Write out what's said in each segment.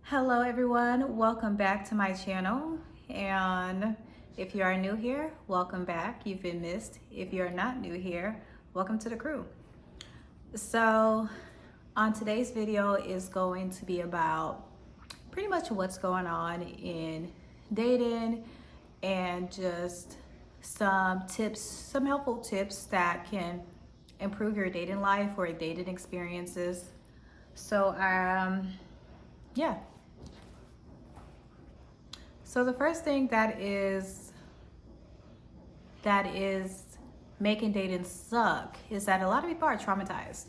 Hello everyone, welcome back to my channel. And if you are new here, welcome back. You've been missed. If you're not new here, welcome to the crew. So on today's video is going to be about pretty much what's going on in dating and just some tips, some helpful tips that can improve your dating life or dating experiences. So yeah. So the first thing that is making dating suck is that a lot of people are traumatized.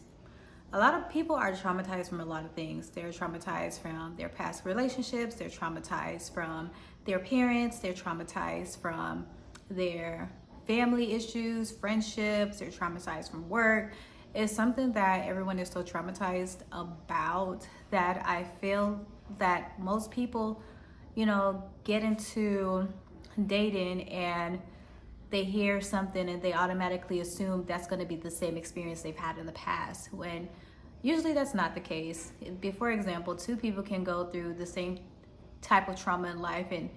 A lot of people are traumatized from a lot of things. They're traumatized from their past relationships, they're traumatized from their parents, they're traumatized from their family issues, friendships, they're traumatized from work. It's something that everyone is so traumatized about that I feel that most people get into dating and they hear something and they automatically assume that's going to be the same experience they've had in the past, when usually that's not the case. For example, two people can go through the same type of trauma in life and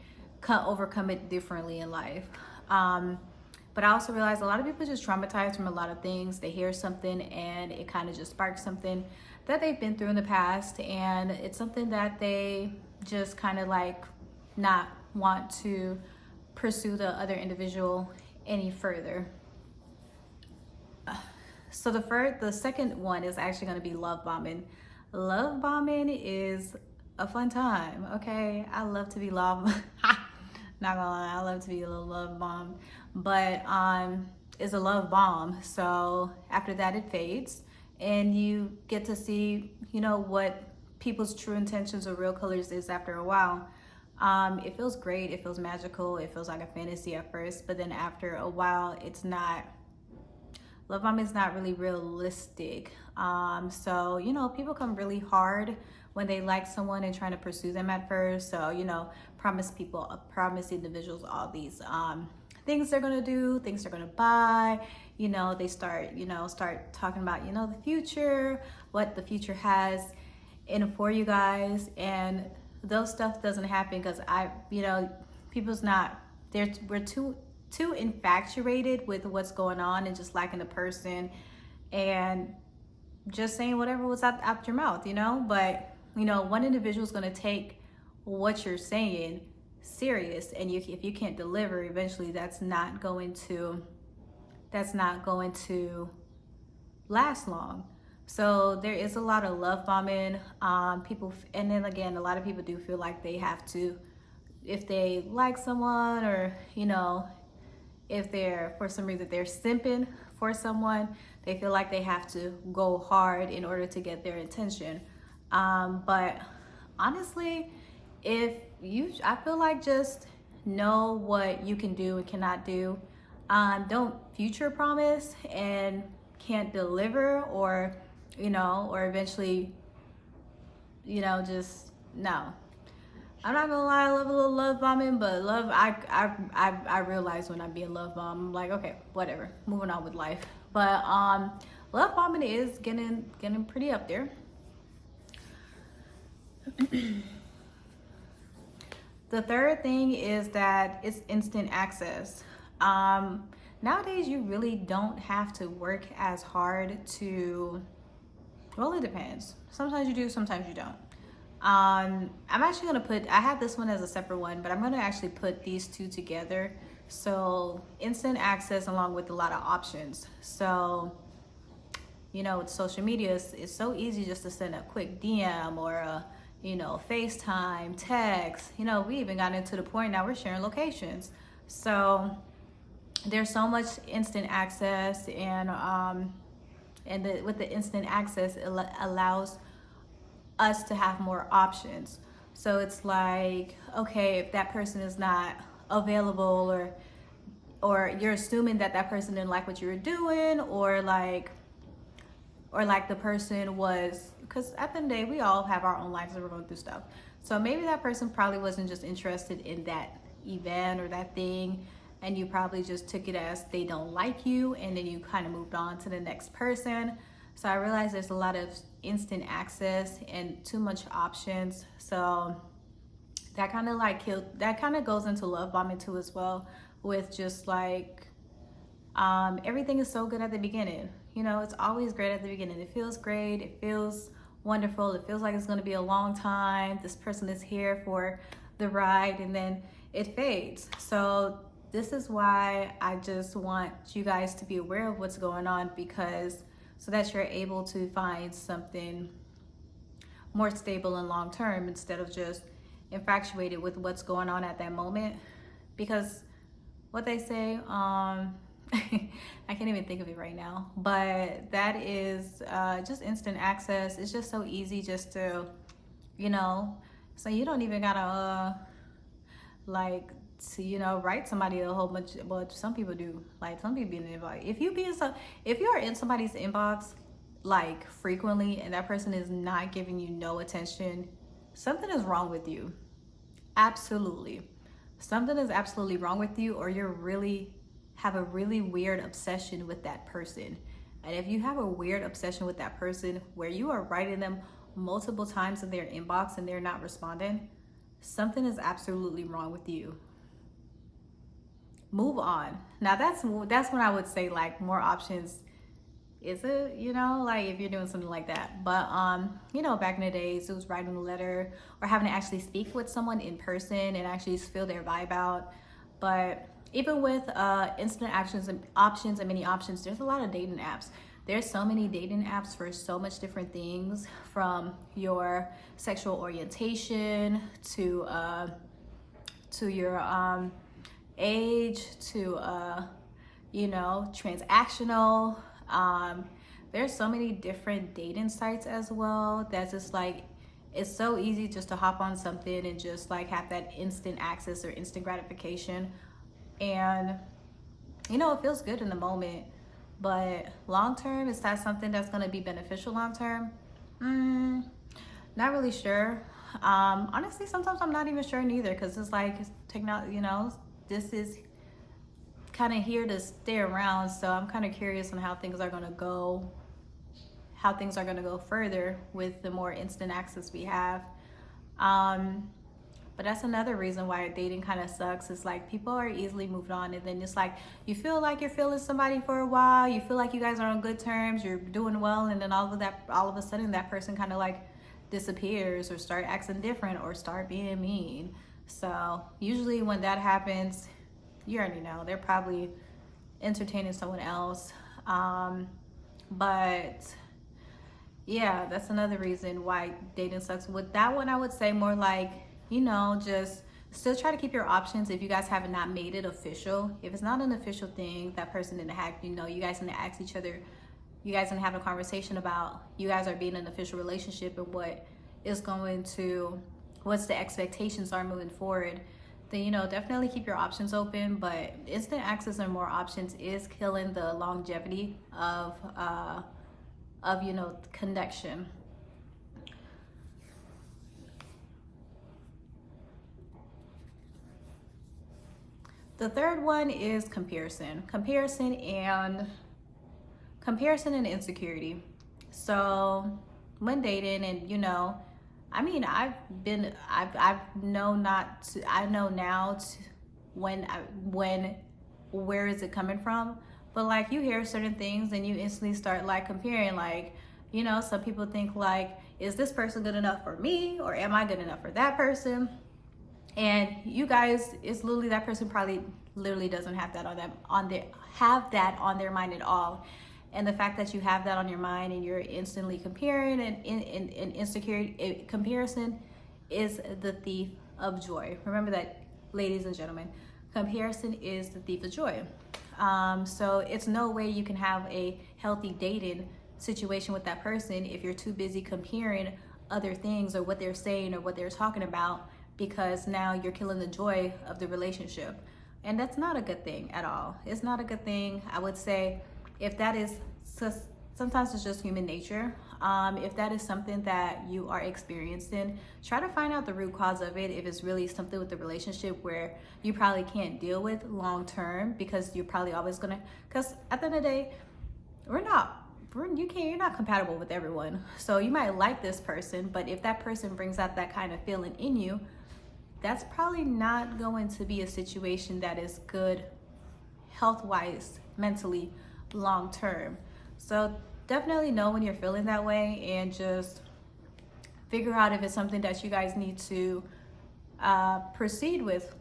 overcome it differently in life. But I also realize a lot of people just traumatized from a lot of things. They hear something and it kind of just sparks something that they've been through in the past, and it's something that they just kind of like not want to pursue the other individual any further. So the second one is actually going to be love bombing. Love bombing is a fun time. Okay, I love to be love. Not gonna lie, I love to be a little love bomb, but it's a love bomb. So after that, it fades, and you get to see, what people's true intentions or real colors is after a while. It feels great. It feels magical. It feels like a fantasy at first, but then after a while, it's not. Love bombing is not really realistic. So people come really hard when they like someone and trying to pursue them at first. So promise individuals all these things they're gonna do, things they're gonna buy. They start talking about the future, what the future has in for you guys, and those stuff doesn't happen because people's not there. We're too infatuated with what's going on and just liking the person and just saying whatever was out your mouth, but one individual is going to take what you're saying serious, and if you can't deliver, eventually that's not going to last long. So there is a lot of love bombing. People, and then again, a lot of people do feel like they have to, if they like someone, or if they're, for some reason, they're simping for someone, they feel like they have to go hard in order to get their attention. But honestly, I feel like just know what you can do and cannot do. Don't future promise and can't deliver, or eventually, just no. I'm not gonna lie, I love a little love bombing, but I realize when I'm being love bombed, I'm like, okay, whatever, moving on with life. But love bombing is getting pretty up there. The third thing is that it's instant access. Nowadays, you really don't have to work as hard to, well, it depends. Sometimes you do, sometimes you don't. I'm actually gonna I have this one as a separate one, but I'm gonna actually put these two together. So instant access along with a lot of options. So, with social media, it's so easy just to send a quick DM or a, FaceTime, text. We even got into the point now we're sharing locations. So there's so much instant access, and with the instant access, it allows us to have more options. So it's like, okay, if that person is not available, or you're assuming that person didn't like what you were doing, or like the person was, because at the end of the day, we all have our own lives and we're going through stuff. So maybe that person probably wasn't just interested in that event or that thing, and you probably just took it as they don't like you, and then you kind of moved on to the next person. So I realized there's a lot of instant access and too much options. So that kind of like that kind of goes into love bombing too as well, with just like everything is so good at the beginning. You know, it's always great at the beginning. It feels great. It feels wonderful. It feels like it's going to be a long time. This person is here for the ride, and then it fades. So this is why I just want you guys to be aware of what's going on, because so that you're able to find something more stable and long term instead of just infatuated with what's going on at that moment. Because what they say, I can't even think of it right now, but that is just instant access. It's just so easy just to, you know, so you don't even gotta like to, you know, write somebody a whole bunch. Well, some people do. Like some people be in the inbox. If you are in somebody's inbox like frequently and that person is not giving you no attention, something is wrong with you. Absolutely, something is absolutely wrong with you, or you're really have a really weird obsession with that person. And if you have a weird obsession with that person where you are writing them multiple times in their inbox and they're not responding, something is absolutely wrong with you. Move on. Now that's when I would say like more options. Is it, you know, like if you're doing something like that. But you know, back in the days it was writing a letter or having to actually speak with someone in person and actually feel their vibe out. But even with instant actions and options and many options, there's a lot of dating apps. There's so many dating apps for so much different things, from your sexual orientation to your age to you know, transactional. There's so many different dating sites as well. That's just like, it's so easy just to hop on something and just like have that instant access or instant gratification. And you know, it feels good in the moment, but long term, is that something that's going to be beneficial long term? Not really sure. Honestly, sometimes I'm not even sure neither, because it's like technology, you know, this is kind of here to stay around. So I'm kind of curious on how things are going to go, further with the more instant access we have. But that's another reason why dating kind of sucks. It's like people are easily moved on, and then it's like you feel like you're feeling somebody for a while. You feel like you guys are on good terms. You're doing well, and then all of a sudden that person kind of like disappears or start acting different or start being mean. So usually when that happens, you already know they're probably entertaining someone else. But yeah, that's another reason why dating sucks. With that one, I would say more like, you know, just still try to keep your options if you guys have not made it official. If it's not an official thing, that person didn't hack, you know, you guys need to ask each other, you guys need to have a conversation about you guys are being in an official relationship and what's the expectations are moving forward. Then, you know, definitely keep your options open. But instant access and more options is killing the longevity of you know, connection. The third one is comparison and insecurity. So when dating, and you know, I mean, I know now when where is it coming from. But like, you hear certain things and you instantly start like comparing, like, you know, some people think like, is this person good enough for me, or am I good enough for that person? And you guys, it's literally that person probably literally doesn't have that on their mind at all. And the fact that you have that on your mind and you're instantly comparing, and insecurity, comparison is the thief of joy. Remember that, ladies and gentlemen. Comparison is the thief of joy. So it's no way you can have a healthy dating situation with that person if you're too busy comparing other things or what they're saying or what they're talking about, because now you're killing the joy of the relationship. And that's not a good thing at all. It's not a good thing. I would say, if that is, sometimes it's just human nature. If that is something that you are experiencing, try to find out the root cause of it. If it's really something with the relationship where you probably can't deal with long term, because you're probably always gonna, because at the end of the day, we're not you're not compatible with everyone. So you might like this person, but if that person brings out that kind of feeling in you, that's probably not going to be a situation that is good health-wise, mentally, long-term. So definitely know when you're feeling that way and just figure out if it's something that you guys need to proceed with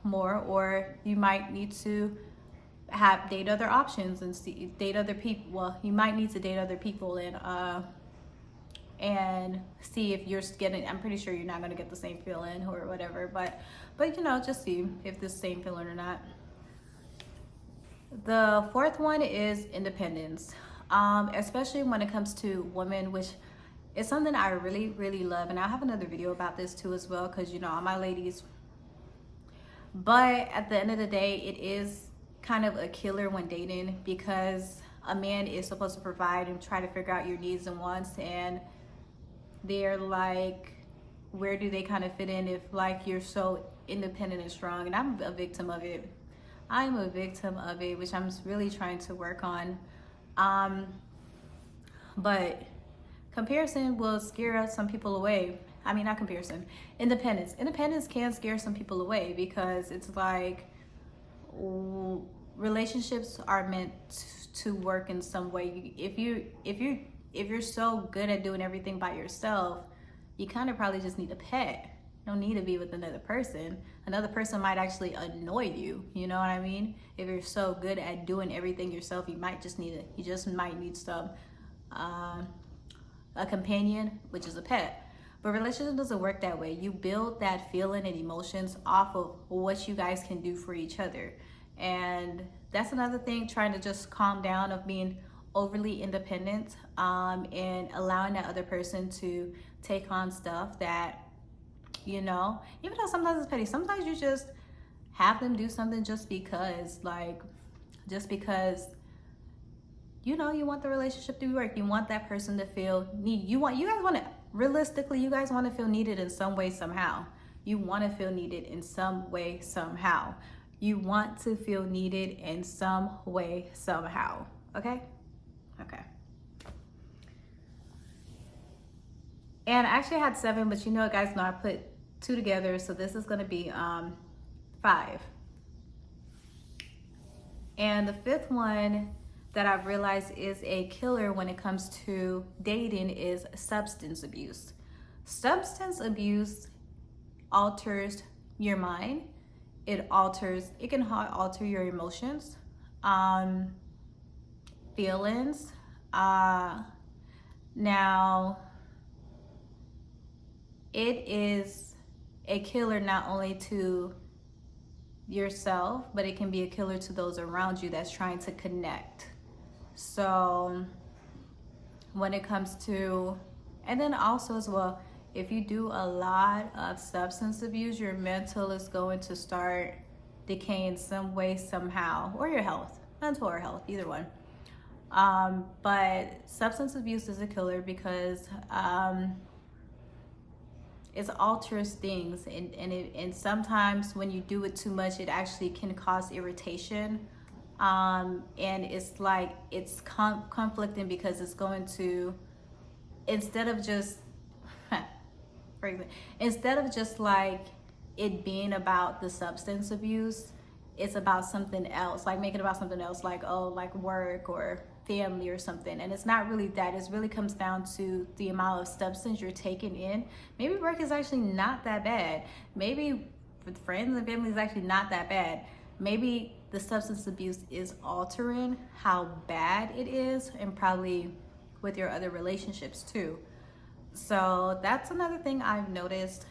more, or you might need to date other options and date other people. Well, you might need to date other people and see if you're getting, I'm pretty sure you're not going to get the same feeling or whatever, but just see if the same feeling or not. The fourth one is independence, especially when it comes to women, which is something I really, really love. And I'll have another video about this too as well, because all my ladies. But at the end of the day, it is kind of a killer when dating, because a man is supposed to provide and try to figure out your needs and wants, and they're like, where do they kind of fit in if like you're so independent and strong? And I'm a victim of it. I'm a victim of it, which I'm really trying to work on. But comparison will scare some people away. I mean, not comparison, independence. Independence can scare some people away, because it's like, relationships are meant to work in some way. If you're so good at doing everything by yourself, you kind of probably just need a pet. You don't need to be with another person. Another person might actually annoy you. You know what I mean? If you're so good at doing everything yourself, you just might need some a companion, which is a pet. But relationship doesn't work that way. You build that feeling and emotions off of what you guys can do for each other. And that's another thing, trying to just calm down of being overly independent, and allowing that other person to take on stuff that, even though sometimes it's petty, sometimes you just have them do something just because you want the relationship to work. You want that person to feel need. Realistically, you guys want to feel needed in some way, somehow. You want to feel needed in some way, somehow. You want to feel needed in some way, somehow. Okay? Okay. And I actually had 7, but guys know I put 2 together, so this is going to be 5. And the 5th one that I've realized is a killer when it comes to dating is substance abuse. Substance abuse alters your mind. It can alter your emotions, feelings. Now, it is a killer not only to yourself, but it can be a killer to those around you that's trying to connect. So when it comes to, and then also as well, if you do a lot of substance abuse, your mental is going to start decaying some way, somehow, or your health, mental or health, either one. But substance abuse is a killer because it alters things, and sometimes when you do it too much, it actually can cause irritation. And it's like it's conflicting, because it's going to, instead of just like it being about the substance abuse, it's about something else, like make it about something else, like like work or family or something. And it's not really that. It really comes down to the amount of substance you're taking in. Maybe work is actually not that bad. Maybe with friends and family is actually not that bad. Maybe the substance abuse is altering how bad it is, and probably with your other relationships too. So that's another thing I've noticed.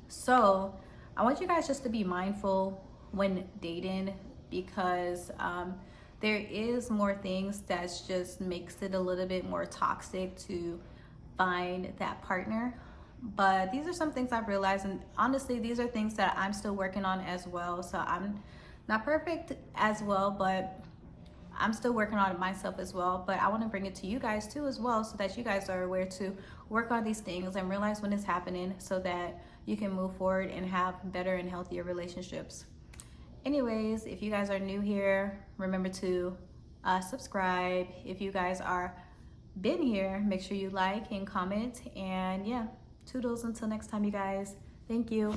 So I want you guys just to be mindful when dating, because there is more things that just makes it a little bit more toxic to find that partner. But these are some things I've realized, and honestly, these are things that I'm still working on as well. So I'm not perfect as well, but I'm still working on it myself as well. But I want to bring it to you guys too as well, so that you guys are aware to work on these things and realize when it's happening, so that you can move forward and have better and healthier relationships. Anyways, if you guys are new here, remember to subscribe. If you guys are been here, make sure you like and comment. And yeah, toodles until next time, you guys. Thank you.